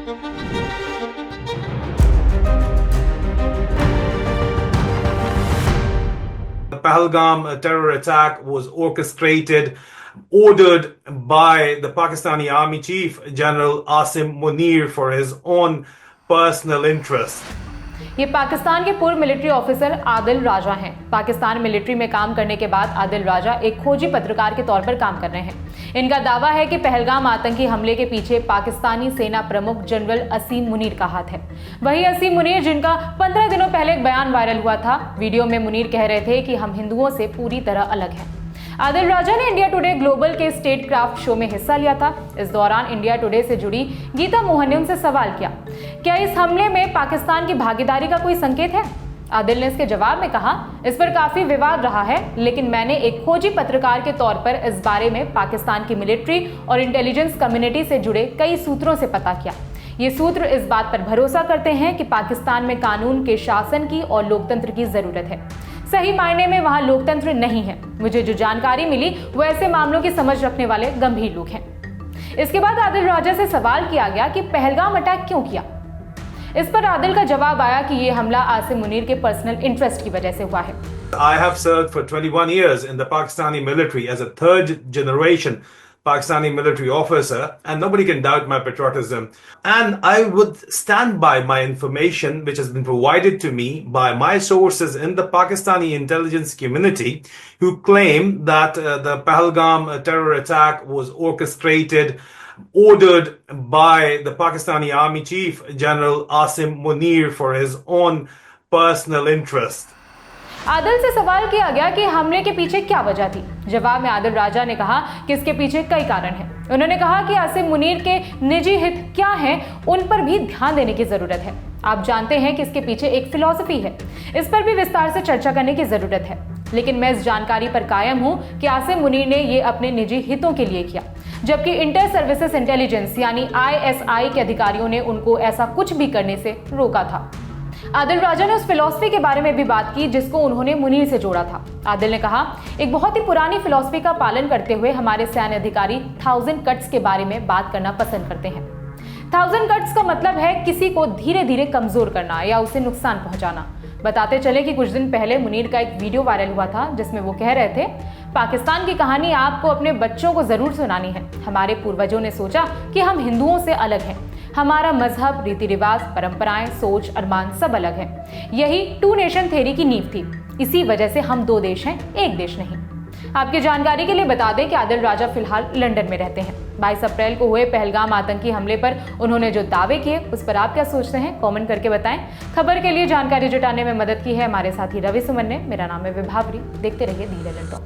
The Pahalgam terror attack was orchestrated, ordered by the Pakistani Army Chief General Asim Munir for his own personal interest. ये पाकिस्तान के पूर्व military officer Adil राजा हैं। Pakistan military में काम करने के बाद आदिल राजा एक खोजी पत्रकार के तौर पर काम कर रहे हैं। इनका दावा है कि पहलगाम आतंकी हमले के पीछे पाकिस्तानी सेना प्रमुख जनरल असीम मुनीर का हाथ है। वही असीम मुनीर जिनका 15 दिनों पहले एक बयान वायरल हुआ था। वीडियो में मुनीर कह रहे थे कि हम हिंदुओं से पूरी तरह अलग हैं। आदिल राजा ने इंडिया टुडे ग्लोबल के स्टेट क्राफ्ट शो में हिस्सा लिया था। इस दौरान इंडिया टुडे से जुड़ी गीता मोहन ने उनसे सवाल किया, क्या इस हमले में पाकिस्तान की भागीदारी का कोई संकेत है? आदिल ने इसके जवाब में कहा, इस पर काफी विवाद रहा है, लेकिन मैंने एक खोजी पत्रकार के तौर पर इस बारे में पाकिस्तान की मिलिट्री और इंटेलिजेंस कम्युनिटी से जुड़े कई सूत्रों से पता किया। ये सूत्र इस बात पर भरोसा करते हैं कि पाकिस्तान में कानून के शासन की और लोकतंत्र की जरूरत है। सही मायने में वहां लोकतंत्र नहीं है। मुझे जो जानकारी मिली वो ऐसे मामलों की समझ रखने वाले गंभीर लोग हैं। इसके बाद आदिल राजा से सवाल किया गया कि पहलगाम अटैक क्यों किया। इस पर आदिल का जवाब आया कि ये हमला आसिम मुनीर के पर्सनल इंटरेस्ट की वजह से हुआ है। I have served for 21 years in the Pakistani military as a third generation Pakistani military officer, and nobody can doubt my patriotism. And I would stand by my information, which has been provided to me by my sources in the Pakistani intelligence community, who claim that the Pahalgam terror attack was orchestrated, ordered by the Pakistani Army Chief General Asim Munir for his own personal interest. Adil से सवाल किया गया कि हमले के पीछे क्या वजह थी। जवाब में आदिल राजा ने कहा कि इसके पीछे कई कारण हैं। उन्होंने कहा कि आसिम मुनीर के निजी हित क्या हैं, उन पर भी ध्यान देने की जरूरत है। आप जानते हैं कि इसके पीछे एक फिलॉसफी है, इस पर भी विस्तार से चर्चा करने की जरूरत है। लेकिन मैं इस जानकारी पर कायम हूं कि आसिम मुनीर ने ये अपने निजी हितों के लिए किया, जबकि इंटर सर्विसेज इंटेलिजेंस यानी ISI के अधिकारियों ने उनको ऐसा कुछ भी करने से रोका था। आदिल राजा ने उस फिलॉसफी के बारे में भी बात की जिसको उन्होंने मुनीर से जोड़ा था। आदिल ने कहा, एक बहुत ही पुरानी फिलॉसफी का पालन करते हुए हमारे सैन्य अधिकारी 1000 कट्स के बारे में बात करना पसंद करते हैं। 1000 कट्स का मतलब है किसी को धीरे धीरे कमजोर करना या उसे नुकसान पहुंचाना। बताते चले कि कुछ दिन पहले मुनीर का एक वीडियो वायरल हुआ था जिसमें वो कह रहे थे, पाकिस्तान की कहानी आपको अपने बच्चों को जरूर सुनानी है। हमारे पूर्वजों ने सोचा कि हम हिंदुओं से अलग हैं। हमारा मजहब, रीति रिवाज, परंपराएं, सोच, अरमान सब अलग है। यही 2 नेशन थ्योरी की नींव थी। इसी वजह से हम 2 देश हैं, एक देश नहीं। आपकी जानकारी के लिए बता दें कि आदिल राजा फिलहाल लंदन में रहते हैं। 22 अप्रैल को हुए पहलगाम आतंकी हमले पर उन्होंने जो दावे किए उस पर आप क्या सोचते हैं, कमेंट करके बताएं। खबर के लिए जानकारी जुटाने में मदद की है हमारे साथी रवि सुमन ने। मेरा नाम है विभावरी। देखते रहिए दी लेजेंड टॉक।